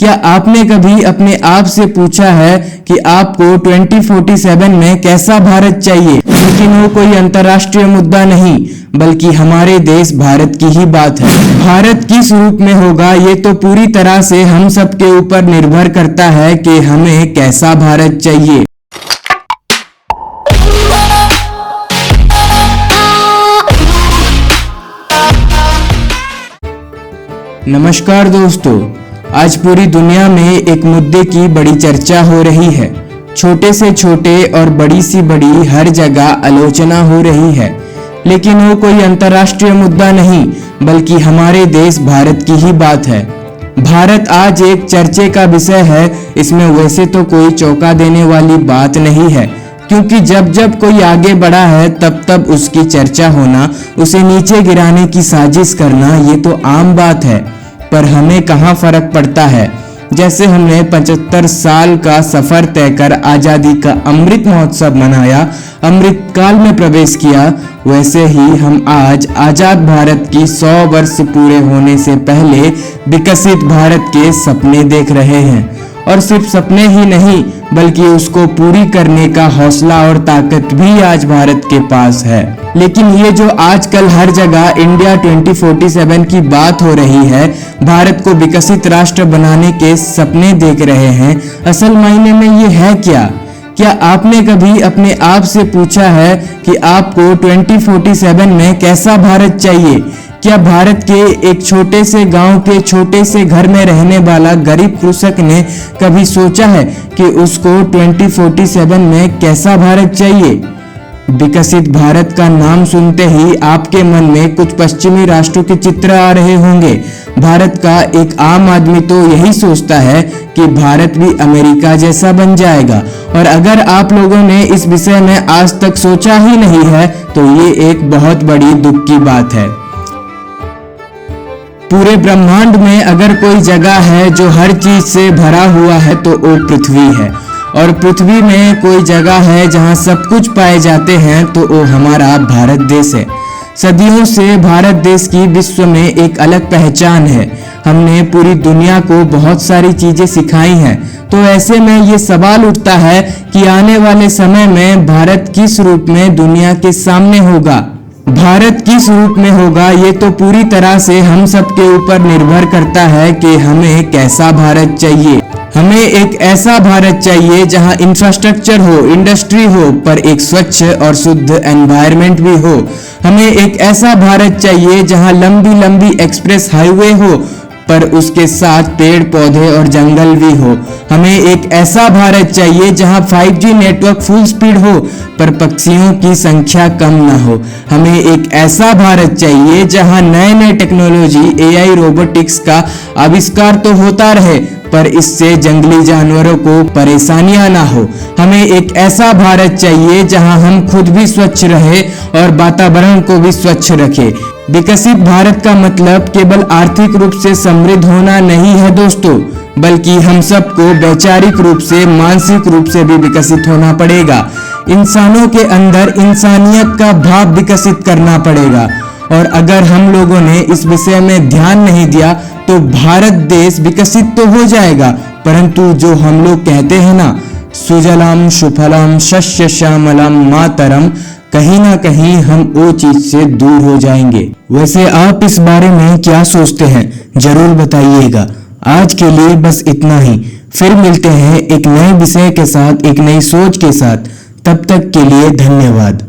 क्या आपने कभी अपने आप से पूछा है कि आपको 2047 में कैसा भारत चाहिए? लेकिन वो कोई अंतर्राष्ट्रीय मुद्दा नहीं, बल्कि हमारे देश भारत की ही बात है। भारत किस रूप में होगा ये तो पूरी तरह से हम सब के ऊपर निर्भर करता है कि हमें कैसा भारत चाहिए। नमस्कार दोस्तों, आज पूरी दुनिया में एक मुद्दे की बड़ी चर्चा हो रही है। छोटे से छोटे और बड़ी सी बड़ी हर जगह आलोचना हो रही है, लेकिन वो कोई अंतर्राष्ट्रीय मुद्दा नहीं, बल्कि हमारे देश भारत की ही बात है। भारत आज एक चर्चे का विषय है। इसमें वैसे तो कोई चौंका देने वाली बात नहीं है, क्योंकि जब जब कोई आगे बढ़ा है तब तब उसकी चर्चा होना, उसे नीचे गिराने की साजिश करना, ये तो आम बात है। पर हमें कहाँ फर्क पड़ता है। जैसे हमने 75 साल का सफर तय कर आजादी का अमृत महोत्सव मनाया, अमृत काल में प्रवेश किया, वैसे ही हम आज आजाद भारत की 100 वर्ष पूरे होने से पहले विकसित भारत के सपने देख रहे हैं। और सिर्फ सपने ही नहीं, बल्कि उसको पूरी करने का हौसला और ताकत भी आज भारत के पास है। लेकिन ये जो आजकल हर जगह इंडिया 2047 की बात हो रही है, भारत को विकसित राष्ट्र बनाने के सपने देख रहे हैं, असल मायने में ये है क्या? क्या आपने कभी अपने आप से पूछा है कि आपको 2047 में कैसा भारत चाहिए? क्या भारत के एक छोटे से गांव के छोटे से घर में रहने वाला गरीब कृषक ने कभी सोचा है कि उसको 2047 में कैसा भारत चाहिए? विकसित भारत का नाम सुनते ही आपके मन में कुछ पश्चिमी राष्ट्रों के चित्र आ रहे होंगे। भारत का एक आम आदमी तो यही सोचता है कि भारत भी अमेरिका जैसा बन जाएगा। और अगर आप लोगों ने इस विषय में आज तक सोचा ही नहीं है तो ये एक बहुत बड़ी दुख की बात है। पूरे ब्रह्मांड में अगर कोई जगह है जो हर चीज से भरा हुआ है तो वो पृथ्वी है। और पृथ्वी में कोई जगह है जहां सब कुछ पाए जाते हैं तो वो हमारा भारत देश है। सदियों से भारत देश की विश्व में एक अलग पहचान है। हमने पूरी दुनिया को बहुत सारी चीजें सिखाई हैं। तो ऐसे में ये सवाल उठता है कि आने वाले समय में भारत किस रूप में दुनिया के सामने होगा। भारत किस रूप में होगा ये तो पूरी तरह से हम सब के ऊपर निर्भर करता है कि हमें कैसा भारत चाहिए। हमें एक ऐसा भारत चाहिए जहां इंफ्रास्ट्रक्चर हो, इंडस्ट्री हो, पर एक स्वच्छ और शुद्ध एनवायरनमेंट भी हो। हमें एक ऐसा भारत चाहिए जहां लंबी लंबी एक्सप्रेस हाईवे हो, पर उसके साथ पेड़ पौधे और जंगल भी हो। हमें एक ऐसा भारत चाहिए जहां 5G नेटवर्क फुल स्पीड हो, पर पक्षियों की संख्या कम न हो। हमें एक ऐसा भारत चाहिए जहां नए नए टेक्नोलॉजी, AI, रोबोटिक्स का आविष्कार तो होता रहे, पर इससे जंगली जानवरों को परेशानियां ना हो। हमें एक ऐसा भारत चाहिए जहां हम खुद भी स्वच्छ रहे और वातावरण को भी स्वच्छ रखे। विकसित भारत का मतलब केवल आर्थिक रूप से समृद्ध होना नहीं है दोस्तों, बल्कि हम सबको वैचारिक रूप से, मानसिक रूप से भी विकसित होना पड़ेगा। इंसानों के अंदर इंसानियत का भाव विकसित करना पड़ेगा। और अगर हम लोगों ने इस विषय में ध्यान नहीं दिया तो भारत देश विकसित तो हो जाएगा, परंतु जो हम लोग कहते हैं ना, सुजलाम सुफलाम शस्य श्यामलाम मातरम, कहीं ना कहीं हम वो चीज से दूर हो जाएंगे। वैसे आप इस बारे में क्या सोचते हैं, जरूर बताइएगा। आज के लिए बस इतना ही। फिर मिलते हैं एक नए विषय के साथ, एक नई सोच के साथ। तब तक के लिए धन्यवाद।